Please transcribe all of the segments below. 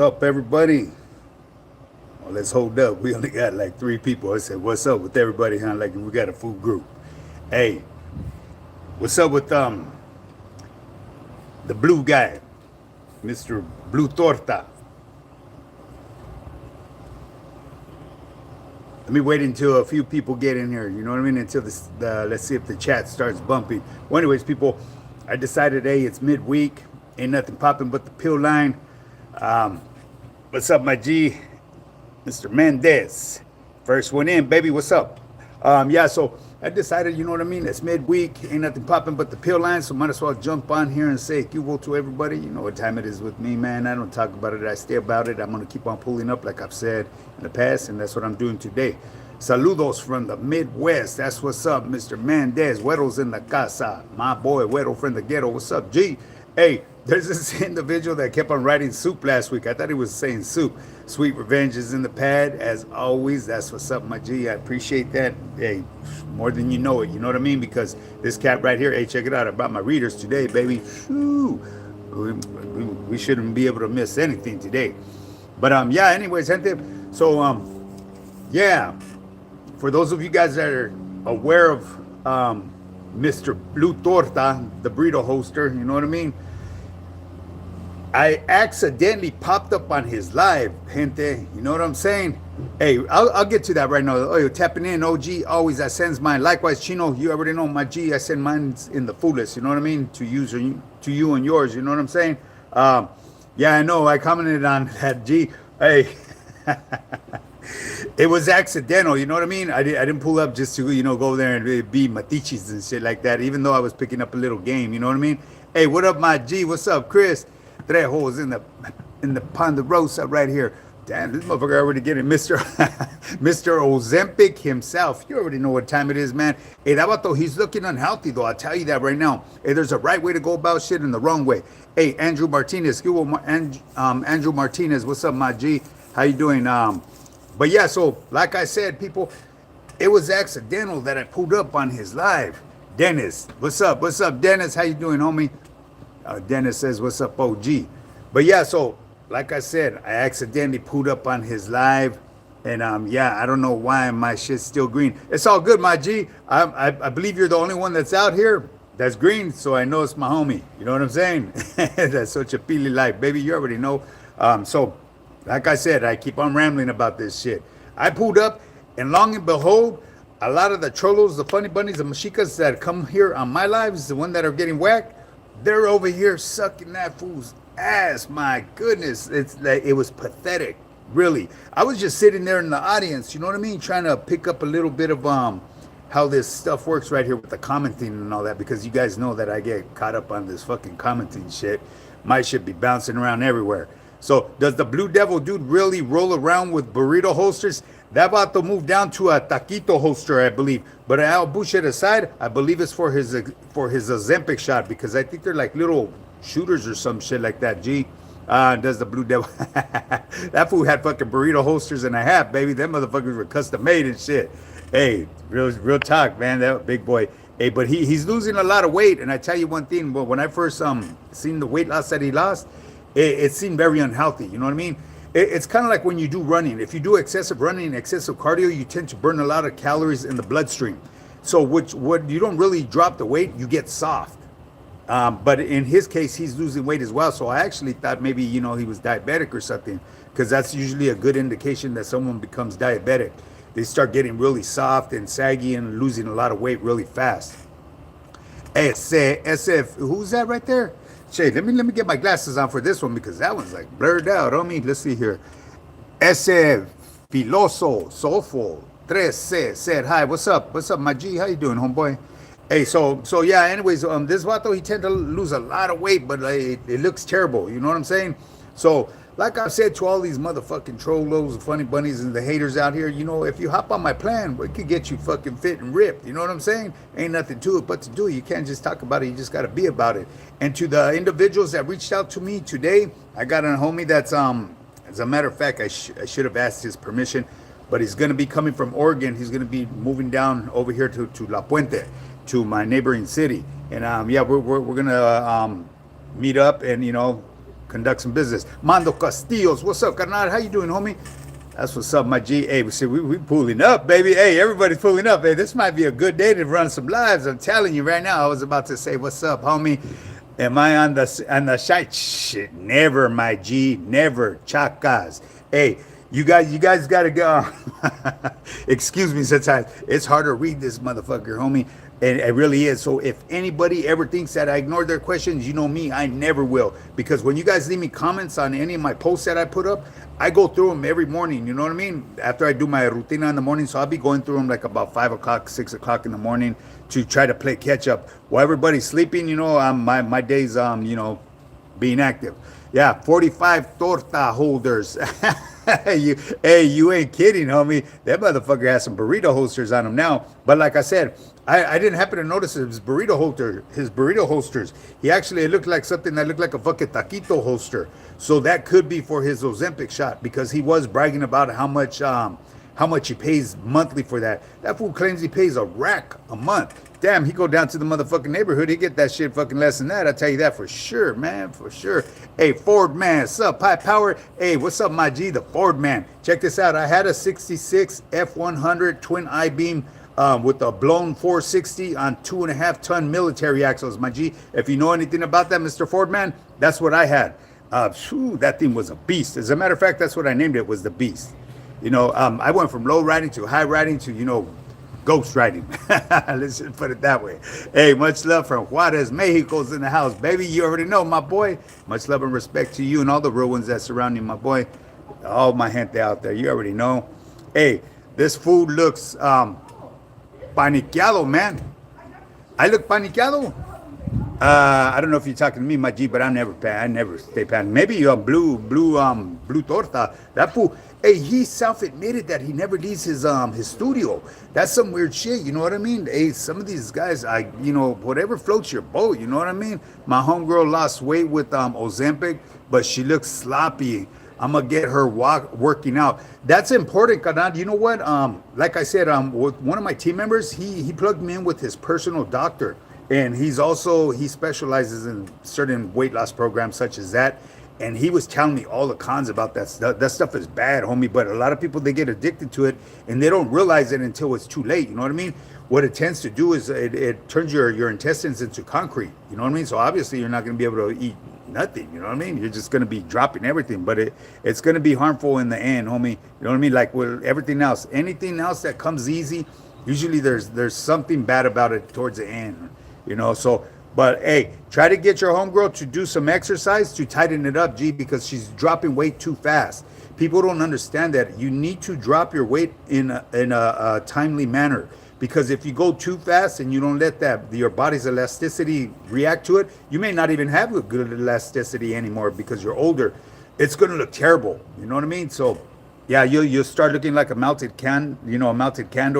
Up, everybody? Well, let's hold up. We only got like three people. I said, "What's up with everybody?" Huh? Like we got a full group. Hey, what's up with the blue guy, Mr. Blue Torta? Let me wait until a few people get in here. You know what I mean? Until let's see if the chat starts bumping. Well, anyways, people, I decided, hey, it's midweek. Ain't nothing popping but the pill line. Um, what's up, my G? Mr. Mendez. First one in, baby. What's up? Yeah, so I decided, you know what I mean? It's midweek. Ain't nothing popping but the pill line. So might as well jump on here and say QVO to everybody. You know what time it is with me, man. I don't talk about it. I stay about it. I'm going to keep on pulling up like I've said in the past. And that's what I'm doing today. Saludos from the Midwest. That's what's up, Mr. Mendez. Güero's in the casa. My boy, Güero from the ghetto. What's up, G? Hey, there's this individual that kept on writing soup last week. I thought he was saying soup. Sweet revenge is in the pad, as always. That's what's up, my G. I appreciate that. Hey, more than you know it. You know what I mean? Because this cat right here, hey, check it out. I brought my readers today, baby. Shoo. We shouldn't be able to miss anything today. But yeah, anyways, gente. So yeah. For those of you guys that are aware of Mr. Blue Torta, the burrito hoster, you know what I mean? I accidentally popped up on his live, gente. You know what I'm saying? Hey, I'll get to that right now. Oh, you're tapping in, OG. Always, I sends mine. Likewise, Chino, you already know my G. I send mine in the fullest. You know what I mean? To you and yours. You know what I'm saying? Yeah, I know. I commented on that, G. Hey. It was accidental, you know what I mean? I didn't pull up just to, go there and be matichis and shit like that, even though I was picking up a little game, you know what I mean? Hey, what up, my G? What's up, Chris? Trejo's in the Ponderosa right here. Damn, this motherfucker already getting Mr. Mr. Ozempic himself. You already know what time it is, man. Hey, that vato, he's looking unhealthy, though. I'll tell you that right now. Hey, there's a right way to go about shit and the wrong way. Hey, Andrew Martinez. Andrew Martinez, what's up, my G? How you doing? But yeah, so like I said, people, it was accidental that I pulled up on his live. Dennis, what's up? What's up, Dennis? How you doing, homie? Dennis says, what's up, OG? But yeah, so like I said, I accidentally pulled up on his live. And yeah, I don't know why my shit's still green. It's all good, my G. I believe you're the only one that's out here that's green, so I know it's my homie. You know what I'm saying? That's such a pili life, baby. You already know. So like I said, I keep on rambling about this shit. I pulled up, and long and behold, a lot of the cholos, the funny bunnies, the mexicas that come here on my lives, the one that are getting whacked, they're over here sucking that fool's ass. My goodness, it was pathetic, really. I was just sitting there in the audience, you know what I mean, trying to pick up a little bit of how this stuff works right here with the commenting and all that, because you guys know that I get caught up on this fucking commenting shit. My shit be bouncing around everywhere. So does the Blue Devil dude really roll around with burrito holsters? That about to move down to a taquito holster, I believe. But I'll push it aside. I believe it's for his Ozempic shot, because I think they're like little shooters or some shit like that. G, does the Blue Devil? That fool had fucking burrito holsters and a half, baby. Them motherfuckers were custom made and shit. Hey, real talk, man. That big boy. Hey, but he's losing a lot of weight. And I tell you one thing. When I first seen the weight loss that he lost, it seemed very unhealthy. You know what I mean? It's kind of like when you do running. If you do excessive running, excessive cardio, you tend to burn a lot of calories in the bloodstream. So what you don't really drop the weight, you get soft. But in his case, he's losing weight as well. So I actually thought maybe, he was diabetic or something, because that's usually a good indication that someone becomes diabetic. They start getting really soft and saggy and losing a lot of weight really fast. SF, who's that right there? Shay, let me get my glasses on for this one, because that one's like blurred out on me. Let's see here. Ese Filoso Sofo 3C said hi. What's up? What's up, my G? How you doing, homeboy? Hey, so yeah. Anyways, this vato, he tend to lose a lot of weight, but it looks terrible. You know what I'm saying? So like I've said to all these motherfucking trollos, the funny bunnies, and the haters out here, if you hop on my plan, it could get you fucking fit and ripped. You know what I'm saying? Ain't nothing to it but to do it. You can't just talk about it. You just got to be about it. And to the individuals that reached out to me today, I got a homie that's, as a matter of fact, I should have asked his permission, but he's going to be coming from Oregon. He's going to be moving down over here to La Puente, to my neighboring city. And yeah, we're going to meet up and, conduct some business. Mando Castillos, what's up, carnal? How you doing, homie? That's what's up, my G. Hey, we pulling up, baby. Hey, everybody's pulling up. Hey, this might be a good day to run some lives. I'm telling you right now. I was about to say, what's up, homie? Am I on the site? Shit, never, my G. Never. Chacas. Hey, you guys gotta go. Excuse me, sometimes it's hard to read this motherfucker, homie. And it really is. So if anybody ever thinks that I ignored their questions, you know me, I never will. Because when you guys leave me comments on any of my posts that I put up, I go through them every morning. You know what I mean? After I do my rutina in the morning. So I'll be going through them like about 5 o'clock, 6 o'clock in the morning to try to play catch up. While everybody's sleeping, you know, my days, you know, being active. Yeah, 45 torta holders. You ain't kidding, homie. That motherfucker has some burrito holsters on him now. But like I said, I didn't happen to notice his burrito holsters. He actually, it looked like something that looked like a fucking taquito holster. So that could be for his Ozempic shot, because he was bragging about how much he pays monthly for that. That fool claims he pays a rack a month. Damn, he go down to the motherfucking neighborhood, he get that shit fucking less than that. I tell you that for sure, man, for sure. Hey, Ford man, what's up, High Power? Hey, what's up, my G, the Ford man? Check this out. I had a 66 F100 twin I-beam with a blown 460 on 2.5-ton military axles, my G. If you know anything about that, Mr. Ford man, that's what I had. That thing was a beast. As a matter of fact, that's what I named it, was the beast. You know, I went from low riding to high riding to, you know, ghost riding. Let's just put it that way. Hey, much love from Juarez, Mexico's in the house, baby. You already know, my boy. Much love and respect to you and all the real ones that surround you, my boy. All my gente out there, you already know. Hey, this food looks paniqueado, man. I look paniqueado. I don't know if you're talking to me, my G, but I never stay panicked. Maybe blue torta. That fool. Hey, he self-admitted that he never leaves his studio. That's some weird shit, you know what I mean? Hey, some of these guys, you know, whatever floats your boat, you know what I mean? My homegirl lost weight with Ozempic, but she looks sloppy. I'm gonna get her working out. That's important, carnal. You know what? Like I said, with one of my team members, he plugged me in with his personal doctor, and he specializes in certain weight loss programs such as that. And he was telling me all the cons about that stuff. That stuff is bad, homie. But a lot of people, they get addicted to it, and they don't realize it until it's too late. You know what I mean? What it tends to do is it turns your intestines into concrete. You know what I mean? So obviously you're not going to be able to eat nothing. You know what I mean? You're just going to be dropping everything. But it's going to be harmful in the end, homie. You know what I mean? Like with everything else, anything else that comes easy, usually there's something bad about it towards the end. You know, so. But hey, try to get your homegirl to do some exercise to tighten it up, G, because she's dropping weight too fast. People don't understand that. You need to drop your weight in a timely manner, because if you go too fast and you don't let your body's elasticity react to it, you may not even have a good elasticity anymore because you're older. It's gonna look terrible. You know what I mean? So yeah, you'll start looking like a melted candle,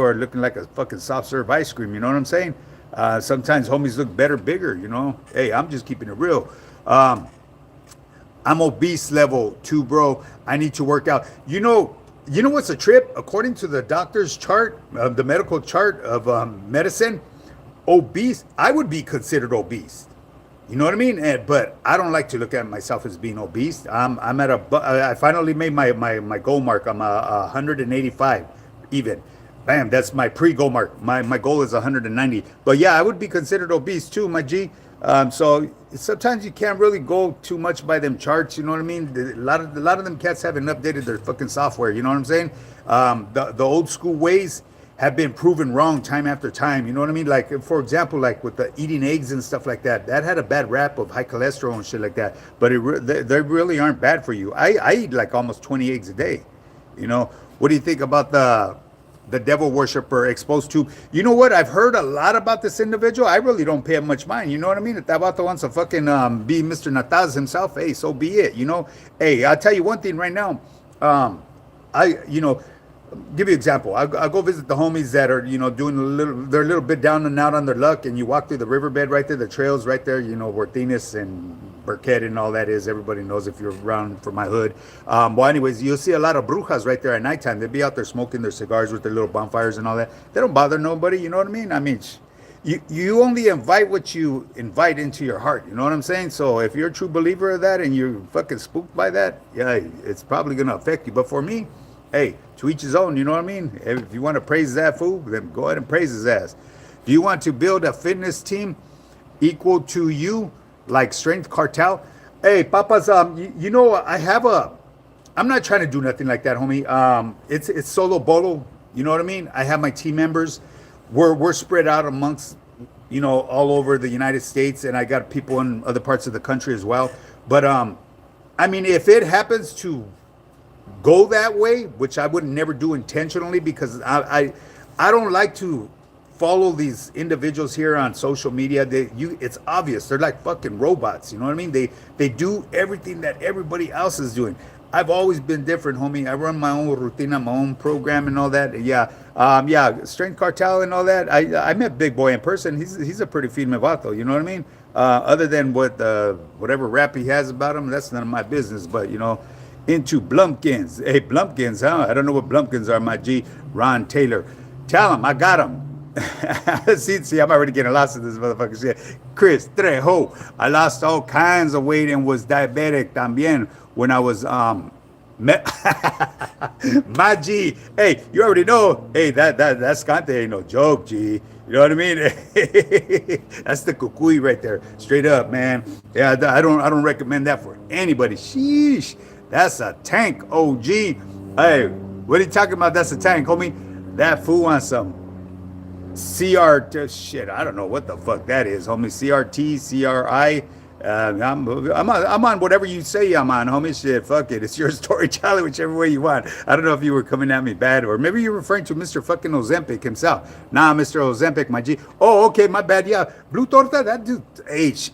or looking like a fucking soft serve ice cream. You know what I'm saying? Sometimes homies look better, bigger, you know. Hey, I'm just keeping it real. I'm obese level 2, bro. I need to work out. You know what's a trip? According to the doctor's chart, the medical chart of medicine, obese, I would be considered obese. You know what I mean? But I don't like to look at myself as being obese. I finally made my goal mark. I'm 185 even. Bam, that's my pre-goal mark. My goal is 190. But yeah, I would be considered obese too, my G. So sometimes you can't really go too much by them charts. You know what I mean? A lot of them cats haven't updated their fucking software. You know what I'm saying? The old school ways have been proven wrong time after time. You know what I mean? Like, for example, like with the eating eggs and stuff like that, that had a bad rap of high cholesterol and shit like that. But they really aren't bad for you. I eat like almost 20 eggs a day. You know, what do you think about the devil worshiper exposed to? You know what? I've heard a lot about this individual. I really don't pay much mind. You know what I mean? If that vato wants to fucking be Mr. Nataz himself, hey, so be it. You know, hey, I'll tell you one thing right now. Give you an example. I'll go visit the homies that are, you know, they're a little bit down and out on their luck, and you walk through the riverbed right there, the trails right there, you know, where Tines and Burkett and all that is. Everybody knows if you're around from my hood. Well, anyways, you'll see a lot of brujas right there at nighttime. They'll be out there smoking their cigars with their little bonfires and all that. They don't bother nobody, you know what I mean? I mean, you only invite what you invite into your heart. You know what I'm saying? So if you're a true believer of that and you're fucking spooked by that, yeah, it's probably gonna affect you. But for me, hey, to each his own. You know what I mean? If you want to praise that fool, then go ahead and praise his ass. Do you want to build a fitness team equal to you, like Strength Cartel? Hey, papas, you know, I have a. I'm not trying to do nothing like that, homie. It's solo bolo. You know what I mean? I have my team members. We're spread out amongst, you know, all over the United States, and I got people in other parts of the country as well. But I mean, if it happens to go that way, which I would never do intentionally, because I don't like to follow these individuals here on social media. It's obvious they're like fucking robots. You know what I mean? They do everything that everybody else is doing. I've always been different, homie. I run my own routine, my own program, and all that. Yeah, yeah, Strength Cartel and all that. I met Big Boy in person. He's a pretty firme vato. You know what I mean? Other than whatever rap he has about him, that's none of my business. But you know, into Blumpkins. Hey, Blumpkins, huh? I don't know what Blumpkins are, my G. Ron Taylor. Tell him I got him. see, I'm already getting lost in this motherfucker shit. Chris Trejo. I lost all kinds of weight and was diabetic también when I was my G. Hey, you already know. Hey, that Scante ain't no joke, G. You know what I mean? That's the kukui right there, straight up, man. Yeah, I don't recommend that for anybody. Sheesh, that's a tank, OG. Hey, what are you talking about? That's a tank, homie. That fool wants some shit. I don't know what the fuck that is, homie. CRT, CRI. I'm on whatever you say I'm on, homie. Shit, fuck it. It's your story, Charlie, whichever way you want. I don't know if you were coming at me bad, or maybe you're referring to Mr. fucking Ozempic himself. Nah, Mr. Ozempic, my G. Oh, okay, my bad. Yeah, Blue Torta, that dude,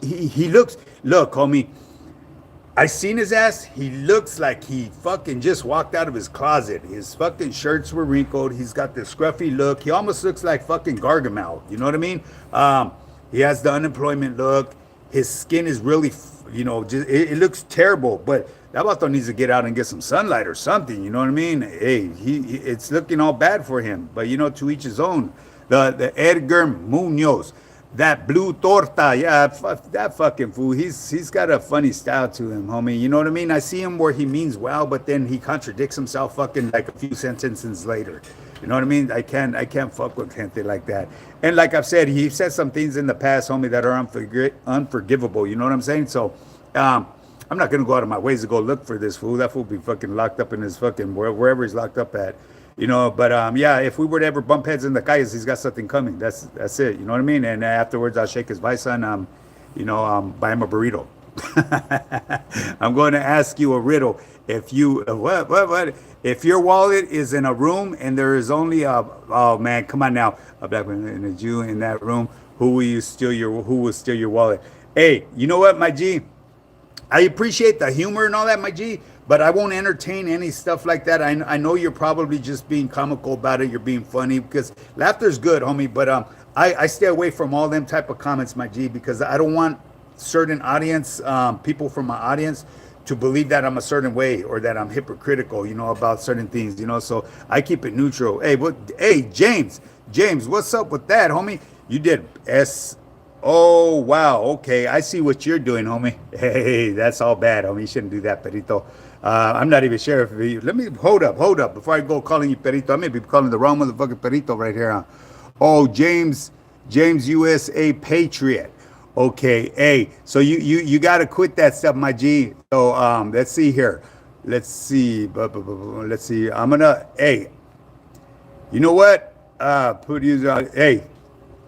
he looks, look, homie. I seen his ass. He looks like he fucking just walked out of his closet. His fucking shirts were wrinkled. He's got this scruffy look. He almost looks like fucking Gargamel. You know what I mean? He has the unemployment look. His skin is really, you know, just it looks terrible. But that vato needs to get out and get some sunlight or something. You know what I mean? Hey, it's looking all bad for him. But you know, to each his own. The Edgar Munoz. That Blue Torta, yeah, that fucking fool. He's got a funny style to him, homie. You know what I mean? I see him where he means well, but then he contradicts himself fucking like a few sentences later. You know what I mean? I can't fuck with gente like that. And like I've said, he said some things in the past, homie, that are unforgivable. You know what I'm saying? So, I'm not gonna go out of my ways to go look for this fool. That fool be fucking locked up in his fucking wherever he's locked up at. You know, but yeah, if we were to ever bump heads in the calles, he's got something coming. That's it. You know what I mean? And afterwards, I'll shake his vice and you know, buy him a burrito. I'm going to ask you a riddle. If you what? If your wallet is in a room and there is only oh man, come on now, a black man and a Jew in that room, who will steal your wallet? Hey, you know what, my G? I appreciate the humor and all that, my G, but I won't entertain any stuff like that. I know you're probably just being comical about it. You're being funny because laughter's good, homie. But I stay away from all them type of comments, my G, because I don't want certain audience, people from my audience, to believe that I'm a certain way or that I'm hypocritical, you know, about certain things, you know. So I keep it neutral. Hey, James, what's up with that, homie? You did Oh, wow. Okay. I see what you're doing, homie. Hey, that's all bad, homie. You shouldn't do that, Perito. I'm not even sure if let me hold up. Before I go calling you Perito, I may be calling the wrong motherfucking Perito right here. Huh? Oh, James USA Patriot. Okay. Hey, so you got to quit that stuff, my G. So, let's see here. Let's see. Let's see. Hey, you know what? Hey,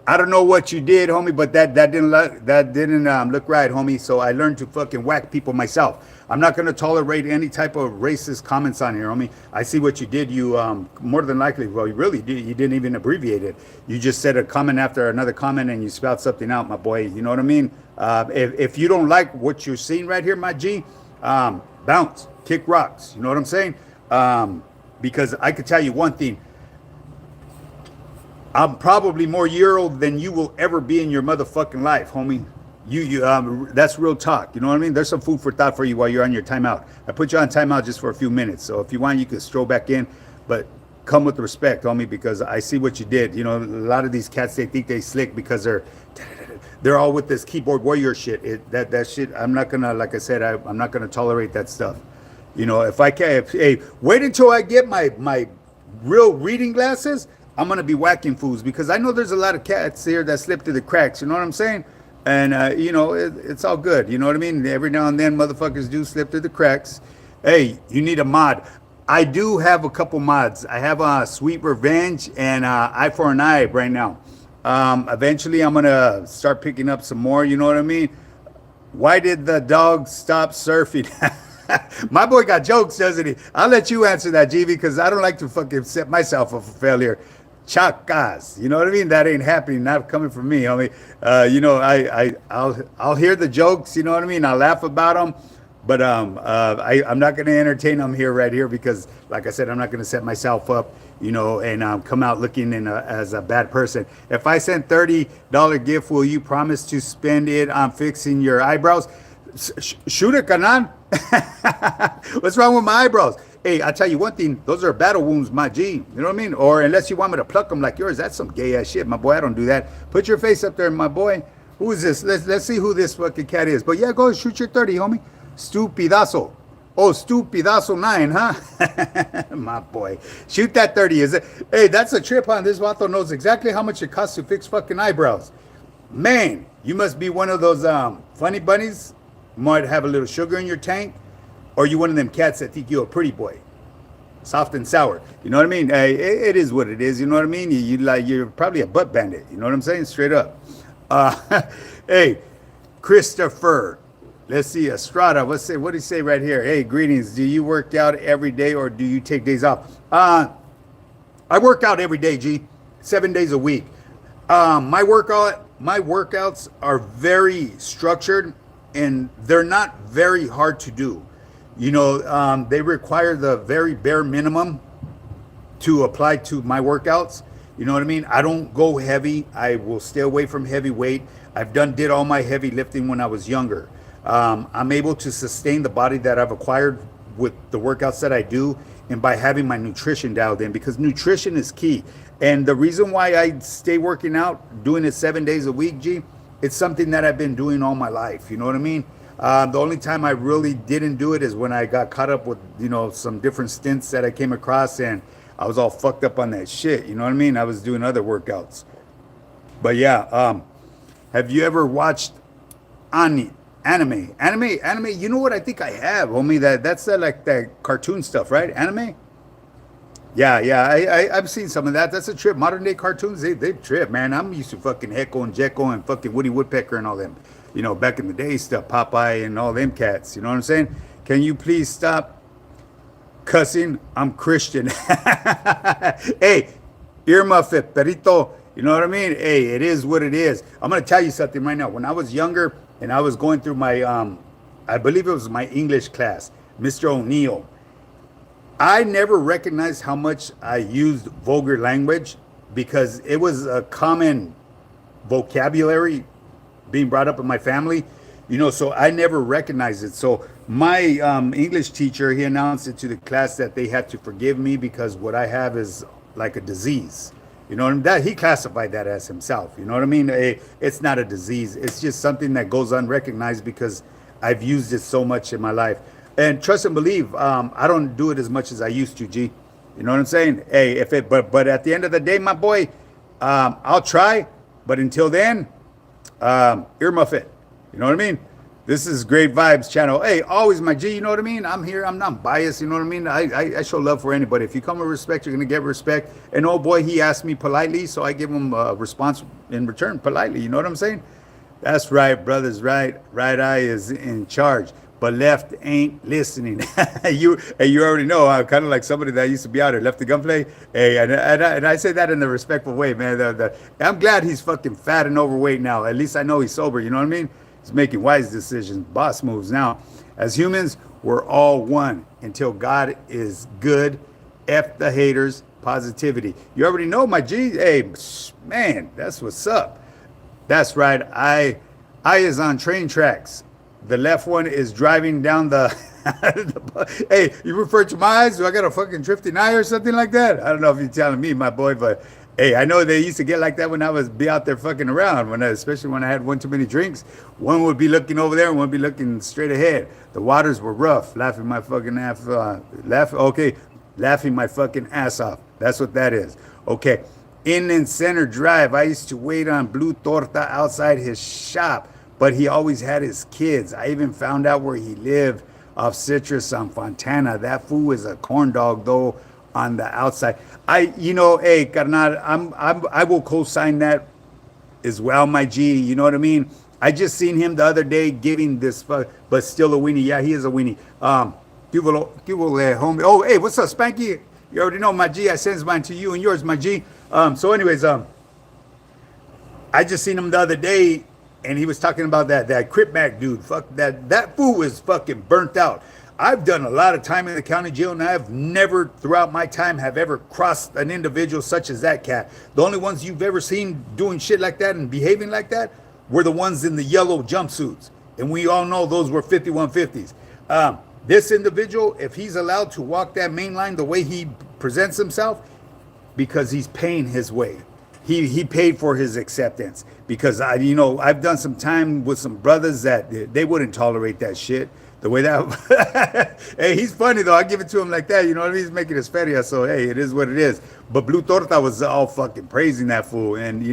I don't know what you did, homie, but that didn't look right, homie. So I learned to fucking whack people myself. I'm not gonna tolerate any type of racist comments on here, homie. I see what you did. You more than likely, well, you really did. You didn't even abbreviate it. You just said a comment after another comment, and you spelled something out, my boy. You know what I mean? If you don't like what you're seeing right here, my G, bounce, kick rocks. You know what I'm saying? Because I could tell you one thing. I'm probably more Euro than you will ever be in your motherfucking life, homie. That's real talk. You know what I mean? There's some food for thought for you while you're on your timeout. I put you on timeout just for a few minutes. So if you want, you can stroll back in. But come with respect, homie, because I see what you did. You know, a lot of these cats, they think they slick because they're all with this keyboard warrior shit. That shit, I'm not gonna, like I said, I'm not gonna tolerate that stuff. You know, if I can, hey, wait until I get my real reading glasses. I'm gonna be whacking fools because I know there's a lot of cats here that slip through the cracks. You know what I'm saying? And you know, it's all good. You know what I mean? Every now and then, motherfuckers do slip through the cracks. Hey, you need a mod. I do have a couple mods. I have Sweet Revenge and Eye for an Eye right now. Eventually, I'm gonna start picking up some more. You know what I mean? Why did the dog stop surfing? My boy got jokes, doesn't he? I'll let you answer that, GV, because I don't like to fucking set myself up for failure. Chacas, you know what I mean? That ain't happening. Not coming from me, homie. You know, I'll hear the jokes. You know what I mean? I'll laugh about them. But I'm not going to entertain them right here because, like I said, I'm not going to set myself up, you know, and come out looking as a bad person. If I send $30 gift, will you promise to spend it on fixing your eyebrows? Shoot it, Kanan. What's wrong with my eyebrows? Hey, I'll tell you one thing. Those are battle wounds, my G. You know what I mean? Or unless you want me to pluck them like yours, that's some gay ass shit, my boy. I don't do that. Put your face up there, my boy. Who is this? Let's see who this fucking cat is. But yeah, go shoot your 30, homie. Stupidazo. Oh, Stupidazo 9, huh? My boy. Shoot that 30. Is it? Hey, that's a trip, huh? This vato knows exactly how much it costs to fix fucking eyebrows. Man, you must be one of those funny bunnies. Might have a little sugar in your tank. Or you one of them cats that think you're a pretty boy. Soft and sour. You know what I mean? Hey, it is what it is. You know what I mean? You're probably a butt bandit. You know what I'm saying? Straight up. Hey, Christopher. Let's see, Estrada. What do you say right here? Hey, greetings. Do you work out every day or do you take days off? I work out every day, G. 7 days a week. My workouts are very structured and they're not very hard to do. You know, they require the very bare minimum to apply to my workouts. You know what I mean? I don't go heavy. I will stay away from heavy weight. Did all my heavy lifting when I was younger. I'm able to sustain the body that I've acquired with the workouts that I do and by having my nutrition dialed in, because nutrition is key. And the reason why I stay working out, doing it 7 days a week, G, it's something that I've been doing all my life. You know what I mean? The only time I really didn't do it is when I got caught up with, you know, some different stints that I came across and I was all fucked up on that shit. You know what I mean? I was doing other workouts. But yeah, have you ever watched anime? You know what? I think I have, homie. That's like that cartoon stuff, right? Anime? Yeah. I've seen some of that. That's a trip. Modern day cartoons, they trip, man. I'm used to fucking Hecko and Jekyll and fucking Woody Woodpecker and all them. You know, back in the day stuff, Popeye and all them cats. You know what I'm saying? Can you please stop cussing? I'm Christian. Hey, earmuff it, perito. You know what I mean? Hey, it is what it is. I'm going to tell you something right now. When I was younger and I was going through my, I believe it was my English class, Mr. O'Neill, I never recognized how much I used vulgar language because it was a common vocabulary being brought up in my family, you know, so I never recognized it. So my English teacher, he announced it to the class that they had to forgive me because what I have is like a disease. You know what I mean? That he classified that as himself. You know what I mean? It's not a disease. It's just something that goes unrecognized because I've used it so much in my life. And trust and believe, I don't do it as much as I used to, G. You know what I'm saying? Hey, but at the end of the day, my boy, I'll try. But until then, earmuff it. You know what I mean? This is Great Vibes channel. Hey, always my G, you know what I mean? I'm here. I'm not biased. You know what I mean? I show love for anybody. If you come with respect, you're going to get respect. And oh boy, he asked me politely, so I give him a response in return politely. You know what I'm saying? That's right, brothers. Right eye is in charge, but left ain't listening. you already know. I'm kind of like somebody that used to be out there, left the gunplay. Hey, and I say that in a respectful way, man. I'm glad he's fucking fat and overweight now. At least I know he's sober. You know what I mean? He's making wise decisions, boss moves. Now, as humans, we're all one until God is good. F the haters, positivity. You already know, my G. Hey, man, that's what's up. That's right. I is on train tracks. The left one is driving down the Hey, you refer to my eyes? Do I got a fucking drifting eye or something like that? I don't know if you're telling me, my boy, but hey, I know they used to get like that when I was be out there fucking around. Especially when I had one too many drinks, one would be looking over there, and one would be looking straight ahead. The waters were rough, laughing my fucking ass, laughing my fucking ass off. That's what that is. Okay, in and Center Drive, I used to wait on Blue Torta outside his shop, but he always had his kids. I even found out where he lived off Citrus on Fontana. That fool is a corn dog though on the outside. Hey, carnal, I will co-sign that as well, my G. You know what I mean? I just seen him the other day giving this, but still a weenie. Yeah, he is a weenie. Homie. Oh, hey, what's up, Spanky? You already know, my G. I sends mine to you and yours, my G. Anyways, I just seen him the other day, and he was talking about that Crip Mac dude. Fuck that fool was fucking burnt out. I've done a lot of time in the county jail, and I've never, throughout my time, have ever crossed an individual such as that cat. The only ones you've ever seen doing shit like that and behaving like that were the ones in the yellow jumpsuits, and we all know those were 5150s. This individual, if he's allowed to walk that main line the way he presents himself, because he's paying his way. He paid for his acceptance, because I've done some time with some brothers that they wouldn't tolerate that shit. The way that, hey, he's funny though. I give it to him like that. You know what I mean? He's making his feria, so hey, it is what it is. But Blue Torta was all fucking praising that fool, and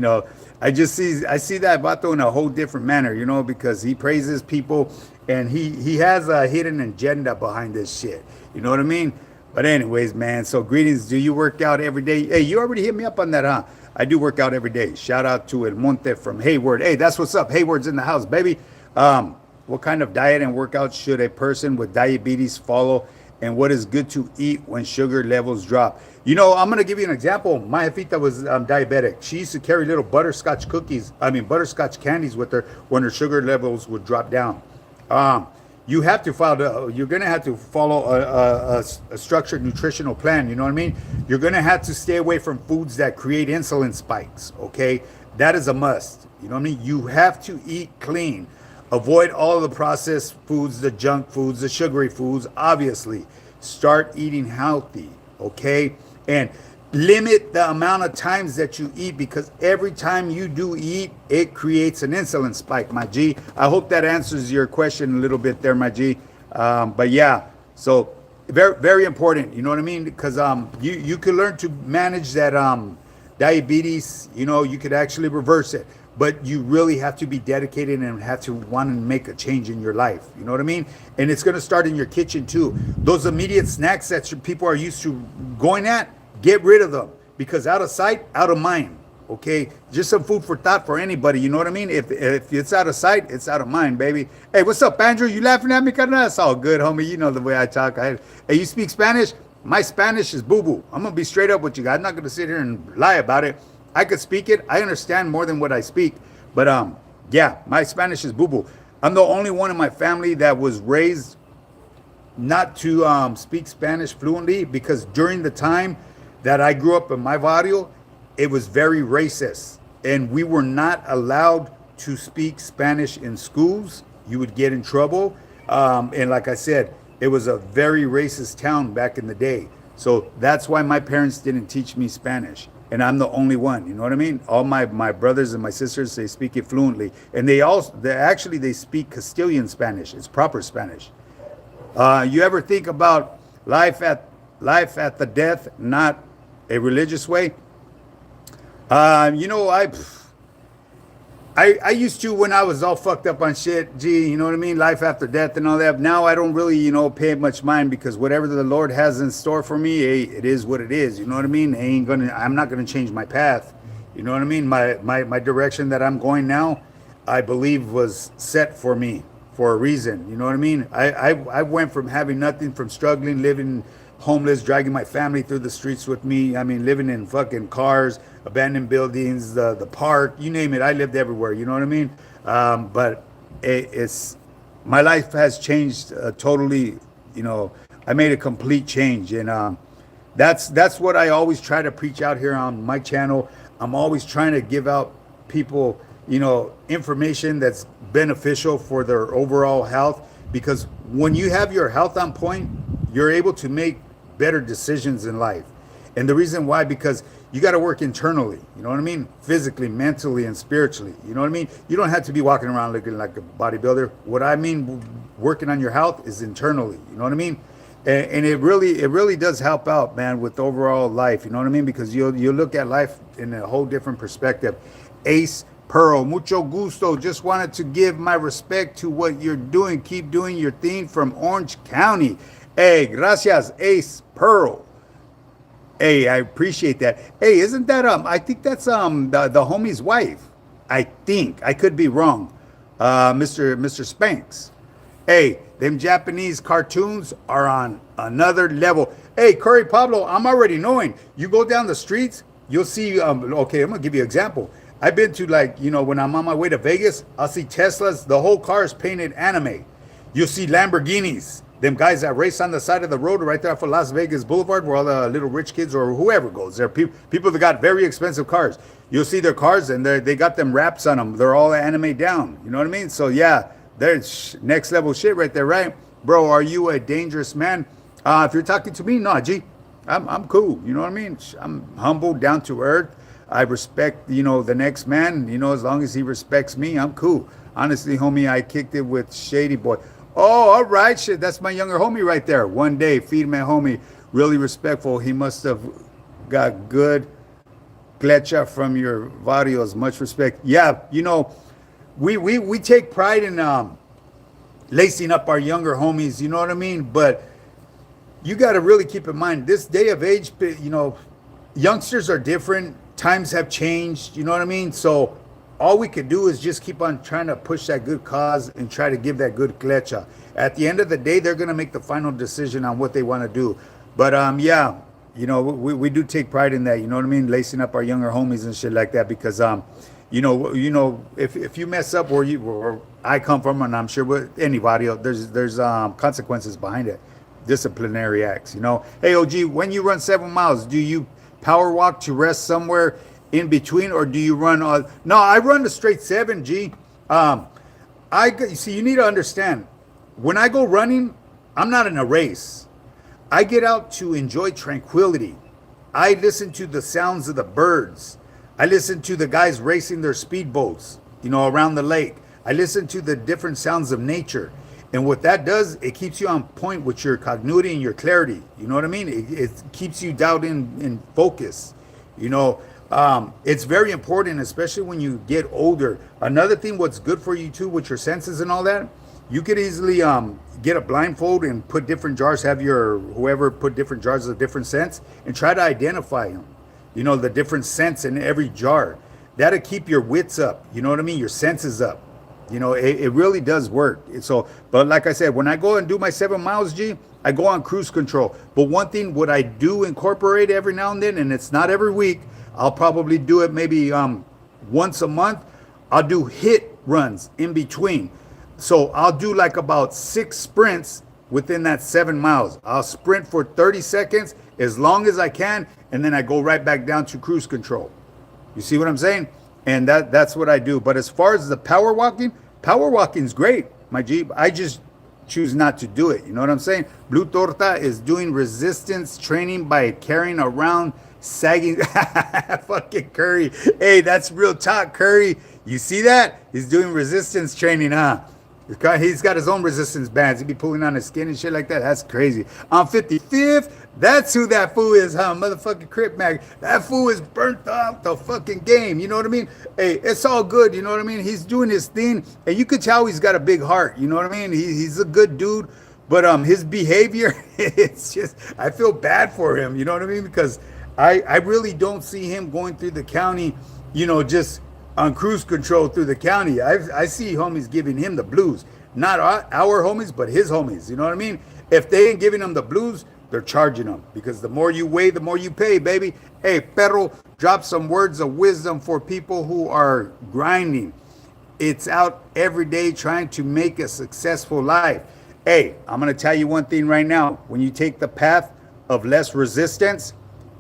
I see that vato in a whole different manner, because he praises people, and he has a hidden agenda behind this shit. You know what I mean? But anyways, man. So greetings. Do you work out every day? Hey, you already hit me up on that, huh? I do work out every day. Shout out to El Monte from Hayward. Hey, that's what's up. Hayward's in the house, baby. What kind of diet and workout should a person with diabetes follow? And what is good to eat when sugar levels drop? I'm going to give you an example. My jefita was diabetic. She used to carry little butterscotch candies with her when her sugar levels would drop down. You're going to have to follow a structured nutritional plan. You know what I mean? You're going to have to stay away from foods that create insulin spikes. Okay. That is a must. You know what I mean? You have to eat clean. Avoid all the processed foods, the junk foods, the sugary foods, obviously. Start eating healthy, okay? And limit the amount of times that you eat, because every time you do eat, it creates an insulin spike, my G. I hope that answers your question a little bit there, my G. But yeah, so very, very important, you know what I mean? Because you can learn to manage that diabetes, you could actually reverse it. But you really have to be dedicated and have to want to make a change in your life. You know what I mean? And it's going to start in your kitchen too. Those immediate snacks that people are used to going at, get rid of them. Because out of sight, out of mind. Okay? Just some food for thought for anybody. You know what I mean? If it's out of sight, it's out of mind, baby. Hey, what's up, Andrew? You laughing at me, carnal? That's all good, homie. You know the way I talk. Hey, you speak Spanish? My Spanish is boo-boo. I'm going to be straight up with you guys. I'm not going to sit here and lie about it. I could speak it. I understand more than what I speak. But yeah, my Spanish is boo-boo. I'm the only one in my family that was raised not to speak Spanish fluently, because during the time that I grew up in my barrio, it was very racist. And we were not allowed to speak Spanish in schools. You would get in trouble. And like I said, it was a very racist town back in the day. So that's why my parents didn't teach me Spanish. And I'm the only one, you know what I mean? All my brothers and my sisters, they speak it fluently. And they speak Castilian Spanish. It's proper Spanish. You ever think about life at the death, not a religious way? I used to, when I was all fucked up on shit, you know what I mean? Life after death and all that. Now I don't really, pay much mind, because whatever the Lord has in store for me, it is what it is. You know what I mean? I'm not gonna change my path. You know what I mean? My direction that I'm going now, I believe was set for me for a reason. You know what I mean? I went from having nothing, from struggling, living homeless, dragging my family through the streets with me. I mean, living in fucking cars, abandoned buildings, the park, you name it. I lived everywhere. You know what I mean? But it's my life has changed totally. I made a complete change, and that's what I always try to preach out here on my channel. I'm always trying to give out people, information that's beneficial for their overall health. Because when you have your health on point, you're able to make better decisions in life. And the reason why, because you got to work internally, you know what I mean? Physically, mentally, and spiritually. You know what I mean? You don't have to be walking around looking like a bodybuilder. What I mean, working on your health is internally. You know what I mean? And it really does help out, man, with overall life. You know what I mean? Because you look at life in a whole different perspective. Ace Pearl, mucho gusto. Just wanted to give my respect to what you're doing. Keep doing your thing from Orange County. Hey, gracias, Ace Pearl. Hey, I appreciate that. Hey, isn't that I think that's the homie's wife. I think. I could be wrong. Mr. Spanks. Hey, them Japanese cartoons are on another level. Hey, Curry Pablo, I'm already knowing. You go down the streets, you'll see okay, I'm gonna give you an example. I've been to, like, when I'm on my way to Vegas, I'll see Teslas, the whole car is painted anime. You'll see Lamborghinis. Them guys that race on the side of the road right there for Las Vegas Boulevard, where all the little rich kids or whoever goes. They're people that got very expensive cars. You'll see their cars, and they got them wraps on them. They're all anime down. You know what I mean? So yeah, there's next level shit right there, right? Bro, are you a dangerous man? If you're talking to me, no, G. I'm cool. You know what I mean? I'm humble, down to earth. I respect, the next man. As long as he respects me, I'm cool. Honestly, homie, I kicked it with Shady Boy. Oh, all right, shit. That's my younger homie right there. One day, feed my homie. Really respectful. He must have got good glecha from your varios. Much respect. Yeah, we take pride in lacing up our younger homies. You know what I mean? But you got to really keep in mind, this day of age, youngsters are different. Times have changed. You know what I mean? So all we could do is just keep on trying to push that good cause and try to give that good clecha. At the end of the day, they're going to make the final decision on what they want to do. But yeah, we do take pride in that. You know what I mean? Lacing up our younger homies and shit like that, because if you mess up where I come from, and I'm sure with anybody else, there's consequences behind it. Disciplinary acts. Hey, OG, when you run 7 miles, do you power walk to rest somewhere in between, or do you run no, I run the straight 7, G. You need to understand, when I go running, I'm not in a race. I get out to enjoy tranquility. I listen to the sounds of the birds. I listen to the guys racing their speedboats, around the lake. I listen to the different sounds of nature. And what that does, it keeps you on point with your cognitivity and your clarity. You know what I mean? It keeps you dialed in focus. It's very important, especially when you get older. Another thing, what's good for you too, with your senses and all that, you could easily get a blindfold and put different jars, have your whoever put different jars of different scents, and try to identify them. The different scents in every jar. That'll keep your wits up. You know what I mean? Your senses up. It really does work. So, but like I said, when I go and do my 7 miles, G, I go on cruise control. But one thing, what I do incorporate every now and then, and it's not every week, I'll probably do it maybe once a month. I'll do hit runs in between. So I'll do like about 6 sprints within that 7 miles. I'll sprint for 30 seconds as long as I can, and then I go right back down to cruise control. You see what I'm saying? And that's what I do. But as far as the power walking's great, my G. I just choose not to do it. You know what I'm saying? Blue Torta is doing resistance training by carrying around sagging. Fucking Curry. Hey, that's real talk, Curry. You see that? He's doing resistance training, huh? He's got his own resistance bands. He be pulling on his skin and shit like that. That's crazy. On 55th, that's who that fool is, huh? Motherfucking Crip Mag. That fool is burnt off the fucking game. You know what I mean? Hey, it's all good. You know what I mean? He's doing his thing. And you could tell he's got a big heart. You know what I mean? He's a good dude. But his behavior, it's just, I feel bad for him. You know what I mean? Because I really don't see him going through the county, just on cruise control through the county. I see homies giving him the blues. Not our homies, but his homies. You know what I mean? If they ain't giving him the blues, they're charging him. Because the more you weigh, the more you pay, baby. Hey, Perro, drop some words of wisdom for people who are grinding. It's out every day trying to make a successful life. Hey, I'm going to tell you one thing right now. When you take the path of less resistance,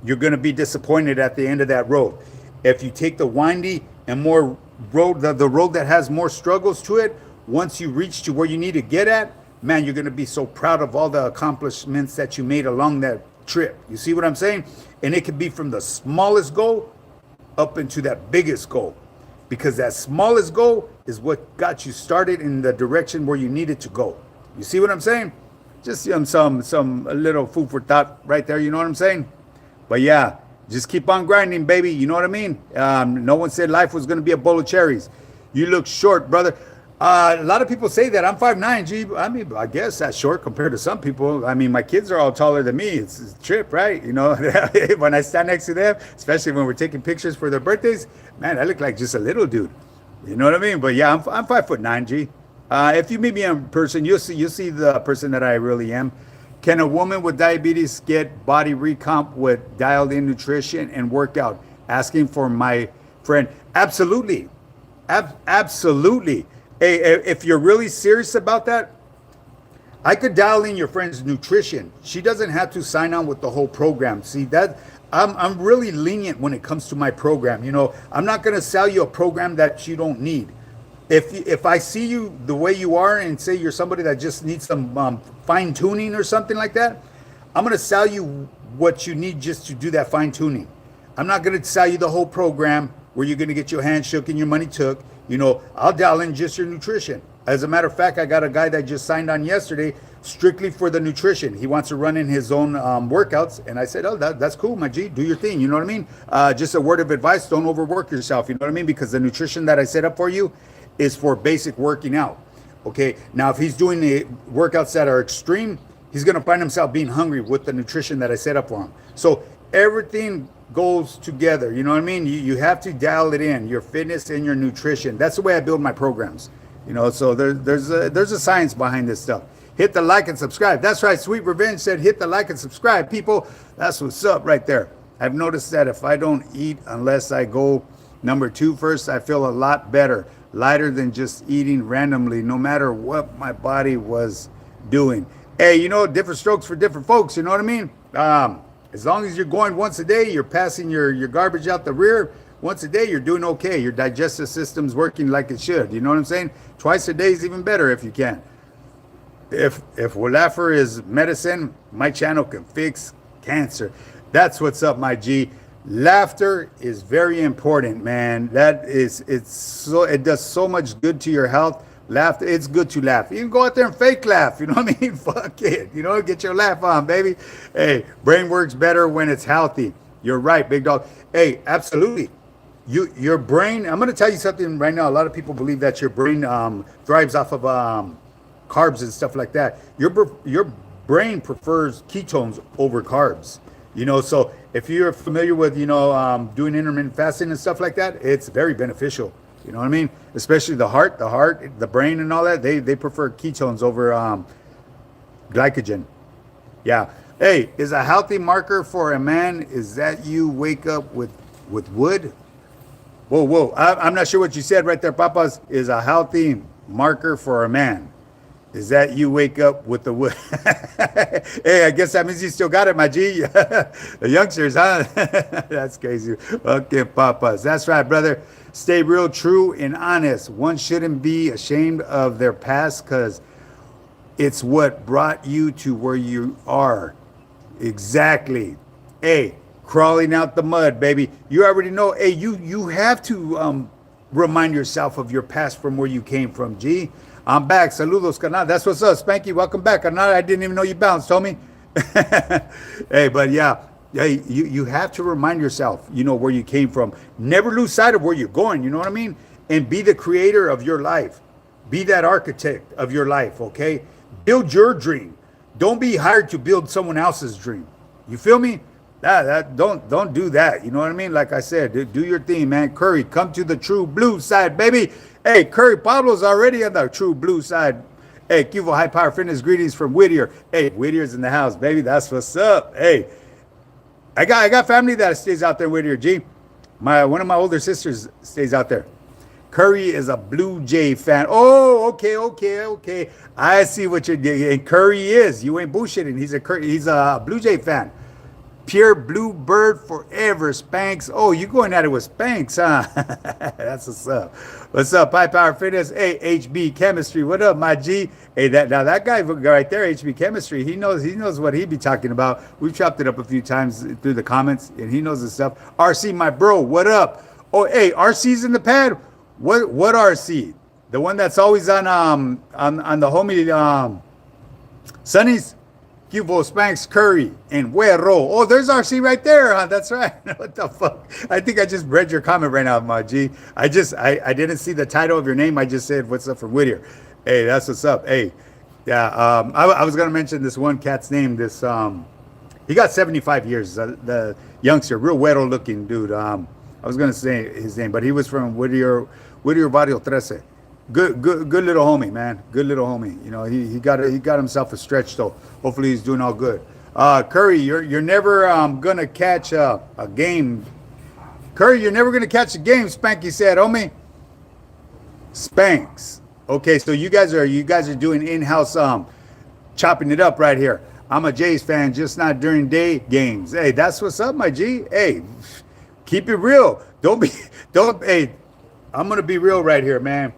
you're going to be disappointed at the end of that road. If you take the windy and more road, the road that has more struggles to it, once you reach to where you need to get at, man, you're going to be so proud of all the accomplishments that you made along that trip. You see what I'm saying? And it could be from the smallest goal up into that biggest goal, because that smallest goal is what got you started in the direction where you needed to go. You see what I'm saying? Just some a little food for thought right there. You know what I'm saying? But yeah, just keep on grinding, baby. You know what I mean? No one said life was going to be a bowl of cherries. You look short, brother. A lot of people say that. I'm 5'9", G. I mean, I guess that's short compared to some people. I mean, my kids are all taller than me. It's a trip, right? You know, when I stand next to them, especially when we're taking pictures for their birthdays, man, I look like just a little dude. You know what I mean? But yeah, I'm 5'9", G. If you meet me in person, you'll see the person that I really am. Can a woman with diabetes get body recomp with dialed-in nutrition and workout? Asking for my friend. Absolutely. Absolutely. Hey, if you're really serious about that, I could dial in your friend's nutrition. She doesn't have to sign on with the whole program. See, that I'm really lenient when it comes to my program. You know, I'm not going to sell you a program that you don't need. If I see you the way you are and say you're somebody that just needs some fine tuning or something like that, I'm going to sell you what you need just to do that fine tuning. I'm not going to sell you the whole program where you're going to get your hand shook and your money took. You know, I'll dial in just your nutrition. As a matter of fact, I got a guy that just signed on yesterday strictly for the nutrition. He wants to run in his own workouts. And I said, oh, that's cool, my G. Do your thing. You know what I mean? Just a word of advice. Don't overwork yourself. You know what I mean? Because the nutrition that I set up for you is for basic working out. Okay. Now, if he's doing the workouts that are extreme, he's going to find himself being hungry with the nutrition that I set up for him. So everything goes together. You know what I mean? You have to dial it in, your fitness and your nutrition. That's the way I build my programs. You know, so there's a science behind this stuff. Hit the like and subscribe. That's right. Sweet Revenge said hit the like and subscribe, people. That's what's up right there. I've noticed that if I don't eat unless I go number 2 first, I feel a lot better, lighter than just eating randomly, no matter what my body was doing. Hey, you know, different strokes for different folks. You know what I mean? As long as you're going once a day, you're passing your garbage out the rear once a day, you're doing okay. Your digestive system's working like it should. You know what I'm saying? Twice a day is even better if you can. If Walafer is medicine, my channel can fix cancer. That's what's up, my G. Laughter is very important, man. It does so much good to your health. Laughter, it's good to laugh. You can go out there and fake laugh, you know what I mean? Fuck it, you know, get your laugh on, baby. Hey, brain works better when it's healthy. You're right, big dog. Hey, absolutely. Your brain, I'm going to tell you something right now. A lot of people believe that your brain thrives off of carbs and stuff like that. Your brain prefers ketones over carbs. You know, so if you're familiar with, you know, doing intermittent fasting and stuff like that, it's very beneficial. You know what I mean? Especially the heart, the brain and all that, they prefer ketones over glycogen. Yeah. Hey, is a healthy marker for a man, is that you wake up with wood? Whoa. I'm not sure what you said right there, Papas. Is a healthy marker for a man, is that you wake up with the wood? Hey, I guess that means you still got it, my G. The youngsters, huh? That's crazy. Okay, Papas. That's right, brother. Stay real, true, and honest. One shouldn't be ashamed of their past because it's what brought you to where you are. Exactly. Hey, crawling out the mud, baby. You already know. Hey, you have to remind yourself of your past from where you came from, G. I'm back. Saludos, carnal. That's what's up, Spanky. Welcome back, carnal. I didn't even know you bounced, homie. Hey, but yeah. Hey, you have to remind yourself, you know, where you came from. Never lose sight of where you're going, you know what I mean? And be the creator of your life. Be that architect of your life, okay? Build your dream. Don't be hired to build someone else's dream. You feel me? Don't do that. You know what I mean? Like I said, do your thing, man. Curry, come to the true blue side, baby. Hey, Curry Pablo's already on the true blue side. Hey, Cuvo High Power Fitness greetings from Whittier. Hey, Whittier's in the house, baby. That's what's up. Hey, I got family that stays out there with Whittier, G. One of my older sisters stays out there. Curry is a Blue Jay fan. Oh, okay. I see what you're doing. And Curry is. You ain't bullshitting. He's a Blue Jay fan. Pure Bluebird forever, Spanx. Oh, you going at it with Spanx, huh? That's what's up. What's up, High Power Fitness? Hey, HB Chemistry. What up, my G? Hey, that guy right there, HB Chemistry. He knows what he be talking about. We've chopped it up a few times through the comments, and he knows the stuff. RC, my bro. What up? Oh, hey, RC's in the pad. What RC? The one that's always on the homie Sonny's. Cubo, Spanx, Curry, and Huero. Oh, there's RC right there, huh? That's right. What the fuck? I think I just read your comment right now, my G. I didn't see the title of your name. I just said, what's up from Whittier? Hey, that's what's up. Hey, yeah, I was going to mention this one cat's name. He got 75 years. The youngster, real Huero looking dude. I was going to say his name, but he was from Whittier Barrio 13. Good little homie, man. Good little homie. You know, he got himself a stretch though. Hopefully he's doing all good. Curry, you're never gonna catch a game. Curry, you're never gonna catch a game. Spanky said, homie. Spanx. Okay, so you guys are doing in-house chopping it up right here. I'm a Jays fan, just not during day games. Hey, that's what's up, my G. Hey, keep it real. Hey, I'm gonna be real right here, man.